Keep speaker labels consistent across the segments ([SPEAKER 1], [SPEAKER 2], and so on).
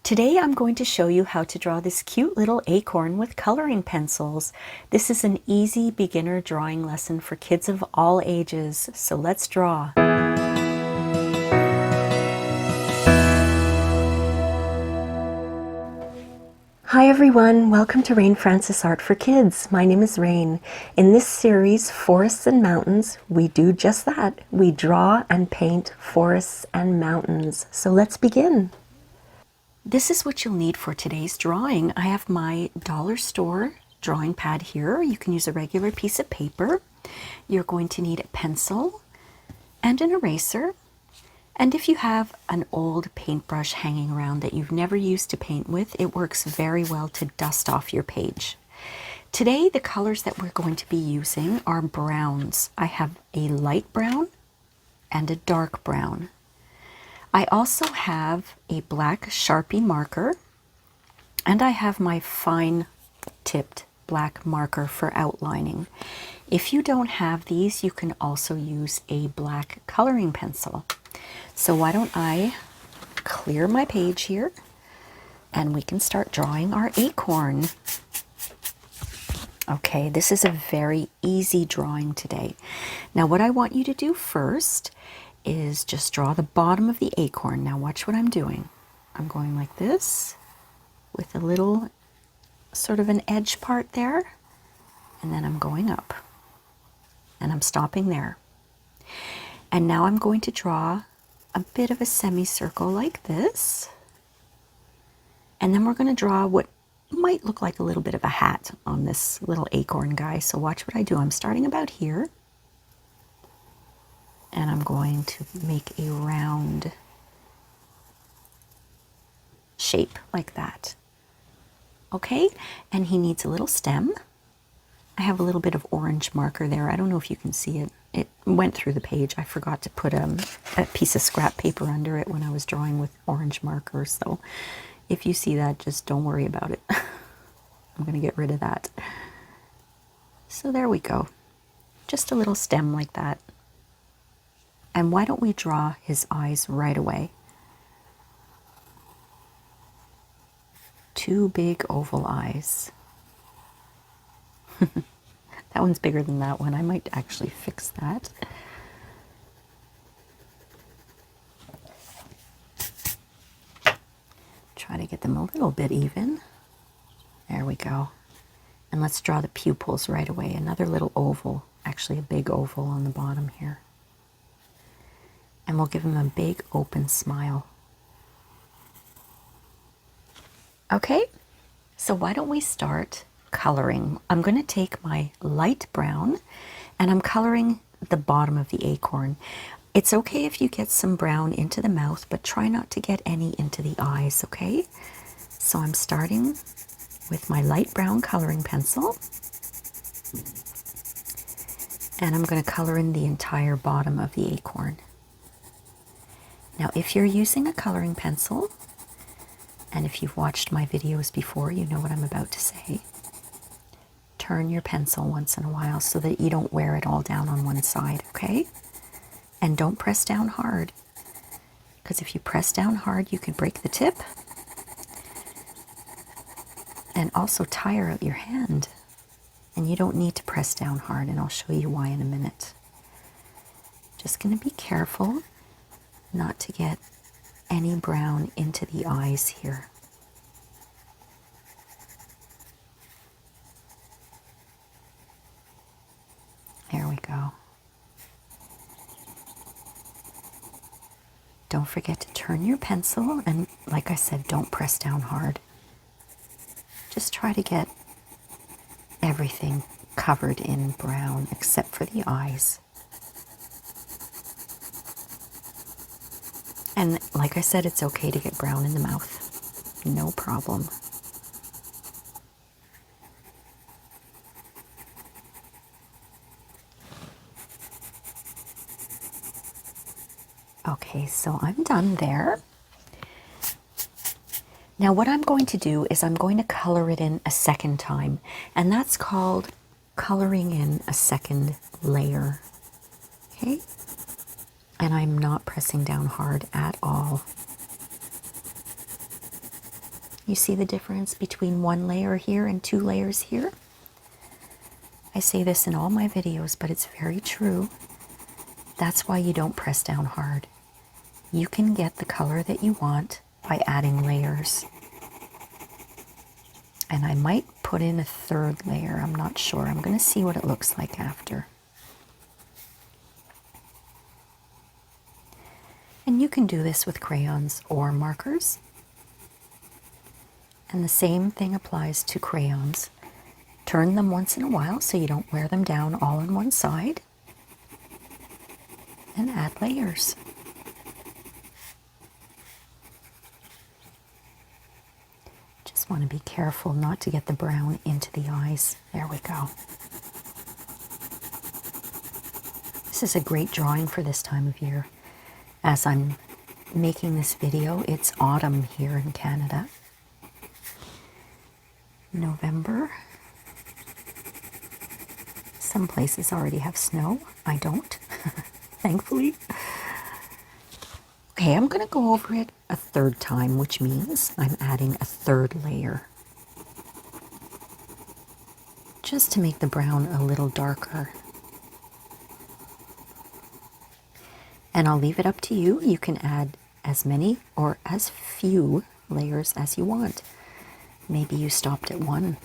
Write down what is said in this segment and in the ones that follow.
[SPEAKER 1] Today I'm going to show you how to draw this cute little acorn with coloring pencils. This is an easy beginner drawing lesson for kids of all ages, so let's draw. Hi everyone, welcome to Rain Francis Art for Kids. My name is Rain. In this series, Forests and Mountains, we do just that. We draw and paint forests and mountains. So let's begin. This is what you'll need for today's drawing. I have my dollar store drawing pad here. You can use a regular piece of paper. You're going to need a pencil and an eraser. And if you have an old paintbrush hanging around that you've never used to paint with, it works very well to dust off your page. Today, the colors that we're going to be using are browns. I have a light brown and a dark brown. I also have a black Sharpie marker, and I have my fine tipped black marker for outlining. If you don't have these, you can also use a black coloring pencil. So why don't I clear my page here and we can start drawing our acorn. Okay, this is a very easy drawing today. Now what I want you to do first is just draw the bottom of the acorn. Now watch what I'm doing. I'm going like this with a little sort of an edge part there, and then I'm going up and I'm stopping there. And now I'm going to draw a bit of a semicircle like this, and then we're going to draw what might look like a little bit of a hat on this little acorn guy. So watch what I do. I'm starting about here, and I'm going to make a round shape like that. Okay, and he needs a little stem. I have a little bit of orange marker there. I don't know if you can see it. It went through the page. I forgot to put a piece of scrap paper under it when I was drawing with orange marker. So if you see that, just don't worry about it. I'm going to get rid of that. So there we go. Just a little stem like that. And why don't we draw his eyes right away? Two big oval eyes. That one's bigger than that one. I might actually fix that. Try to get them a little bit even. There we go. And let's draw the pupils right away. Another little oval, actually a big oval on the bottom here. And we'll give him a big open smile. Okay, so why don't we start coloring? I'm going to take my light brown and I'm coloring the bottom of the acorn. It's okay if you get some brown into the mouth, but try not to get any into the eyes, okay? So I'm starting with my light brown coloring pencil, and I'm going to color in the entire bottom of the acorn. Now if you're using a coloring pencil, and if you've watched my videos before, you know what I'm about to say. Turn your pencil once in a while so that you don't wear it all down on one side, okay? And don't press down hard, because if you press down hard, you can break the tip and also tire out your hand. And you don't need to press down hard, and I'll show you why in a minute. Just going to be careful not to get any brown into the eyes here. There we go. Don't forget to turn your pencil, and like I said, don't press down hard. Just try to get everything covered in brown except for the eyes. And like I said, it's okay to get brown in the mouth. No problem. Okay, so I'm done there. Now what I'm going to do is I'm going to color it in a second time, and that's called coloring in a second layer. Okay? And I'm not pressing down hard at all. You see the difference between one layer here and two layers here? I say this in all my videos, but it's very true. That's why you don't press down hard. You can get the color that you want by adding layers. And I might put in a third layer, I'm not sure. I'm going to see what it looks like after. And you can do this with crayons or markers. And the same thing applies to crayons. Turn them once in a while so you don't wear them down all on one side. And add layers. Just want to be careful not to get the brown into the eyes. There we go. This is a great drawing for this time of year. As I'm making this video, it's autumn here in Canada. November. Some places already have snow. I don't, thankfully. Okay, I'm going to go over it a third time, which means I'm adding a third layer. Just to make the brown a little darker. And I'll leave it up to you. You can add as many or as few layers as you want. Maybe you stopped at one.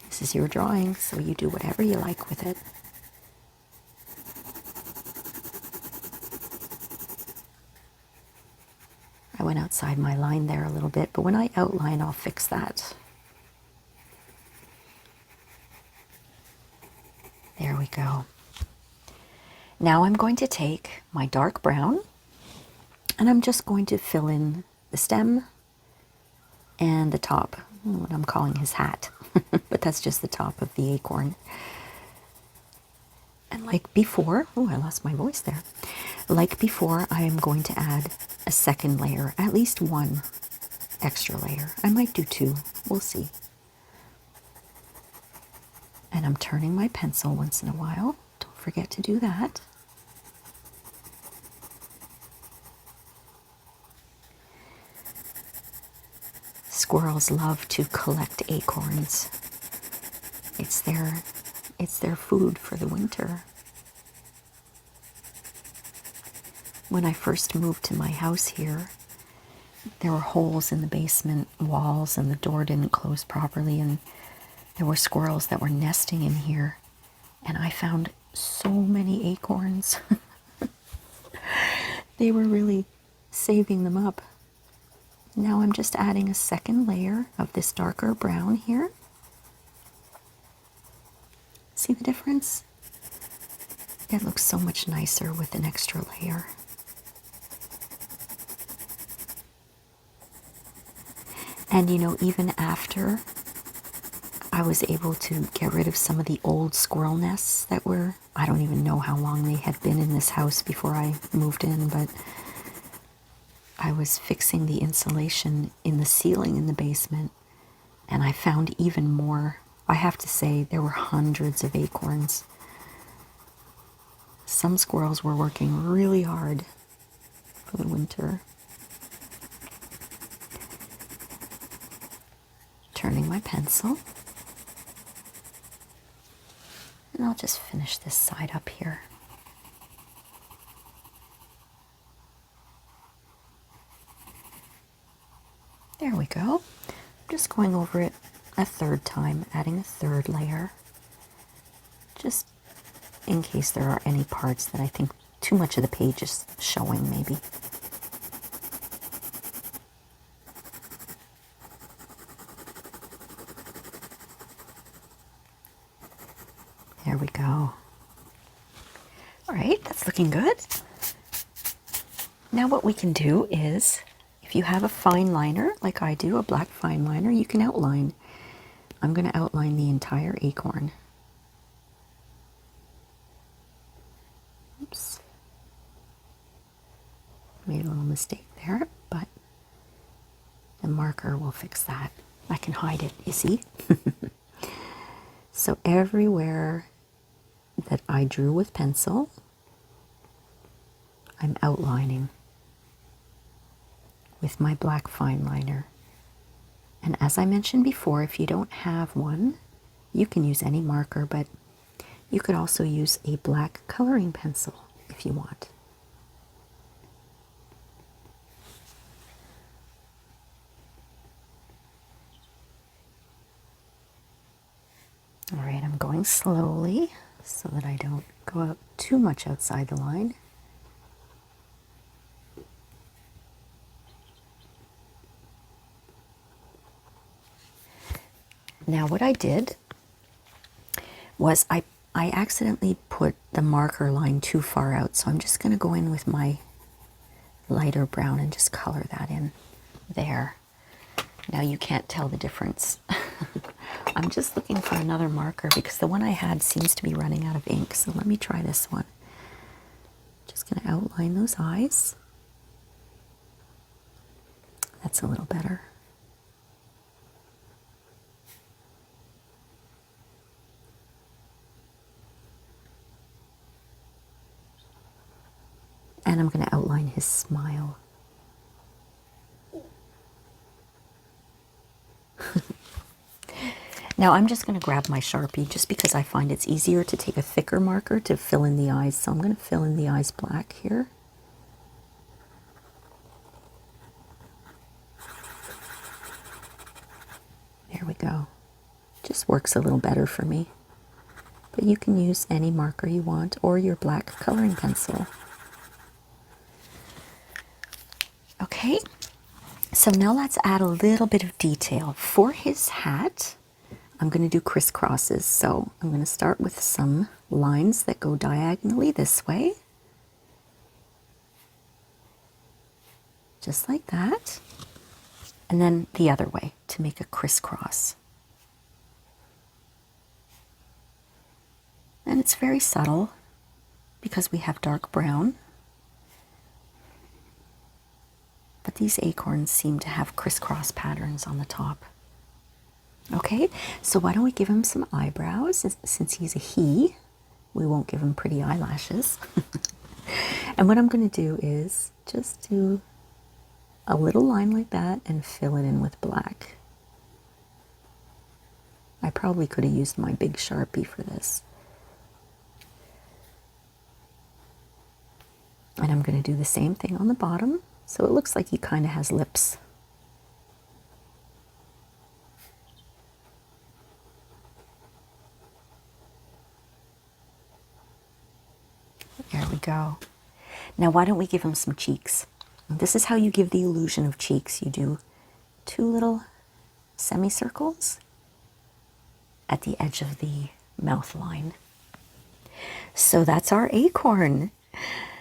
[SPEAKER 1] This is your drawing, so you do whatever you like with it. I went outside my line there a little bit, but when I outline, I'll fix that. There we go. Now I'm going to take my dark brown, and I'm just going to fill in the stem and the top, what I'm calling his hat, but that's just the top of the acorn. And like before, oh, I lost my voice there. Like before, I am going to add a second layer, at least one extra layer. I might do two, we'll see. And I'm turning my pencil once in a while. Don't forget to do that. Squirrels love to collect acorns. It's their food for the winter. When I first moved to my house here, there were holes in the basement walls and the door didn't close properly, and there were squirrels that were nesting in here, and I found so many acorns. They were really saving them up. Now I'm just adding a second layer of this darker brown here. See the difference? It looks so much nicer with an extra layer. And you know, even after I was able to get rid of some of the old squirrel nests that were, I don't even know how long they had been in this house before I moved in, but I was fixing the insulation in the ceiling in the basement, and I found even more. I have to say, there were hundreds of acorns. Some squirrels were working really hard for the winter. Turning my pencil. And I'll just finish this side up here. There we go. I'm just going over it a third time, adding a third layer, just in case there are any parts that I think too much of the page is showing, maybe. There we go. All right, that's looking good. Now what we can do is, if you have a fine liner, like I do, a black fine liner, you can outline. I'm going to outline the entire acorn. Oops. Made a little mistake there, but the marker will fix that. I can hide it, you see? So everywhere that I drew with pencil, I'm outlining with my black fine liner. And as I mentioned before, if you don't have one, you can use any marker, but you could also use a black coloring pencil if you want. All right, I'm going slowly so that I don't go out too much outside the line. Now what I did was I accidentally put the marker line too far out, so I'm just going to go in with my lighter brown and just color that in there. Now you can't tell the difference. I'm just looking for another marker because the one I had seems to be running out of ink, so let me try this one. Just going to outline those eyes. That's a little better. And I'm going to outline his smile. Now I'm just going to grab my Sharpie just because I find it's easier to take a thicker marker to fill in the eyes. So I'm going to fill in the eyes black here. There we go. Just works a little better for me. But you can use any marker you want or your black coloring pencil. Okay, so now let's add a little bit of detail. For his hat, I'm going to do crisscrosses. So I'm going to start with some lines that go diagonally this way. Just like that. And then the other way to make a crisscross. And it's very subtle because we have dark brown. But these acorns seem to have crisscross patterns on the top. Okay, so why don't we give him some eyebrows? Since he's a he, we won't give him pretty eyelashes. And what I'm going to do is just do a little line like that and fill it in with black. I probably could have used my big Sharpie for this. And I'm going to do the same thing on the bottom. So it looks like he kind of has lips. There we go. Now why don't we give him some cheeks? This is how you give the illusion of cheeks. You do two little semicircles at the edge of the mouth line. So that's our acorn.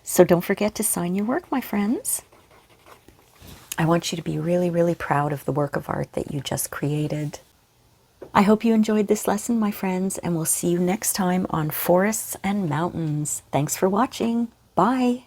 [SPEAKER 1] So don't forget to sign your work, my friends. I want you to be really, really proud of the work of art that you just created. I hope you enjoyed this lesson, my friends, and we'll see you next time on Forests and Mountains. Thanks for watching. Bye.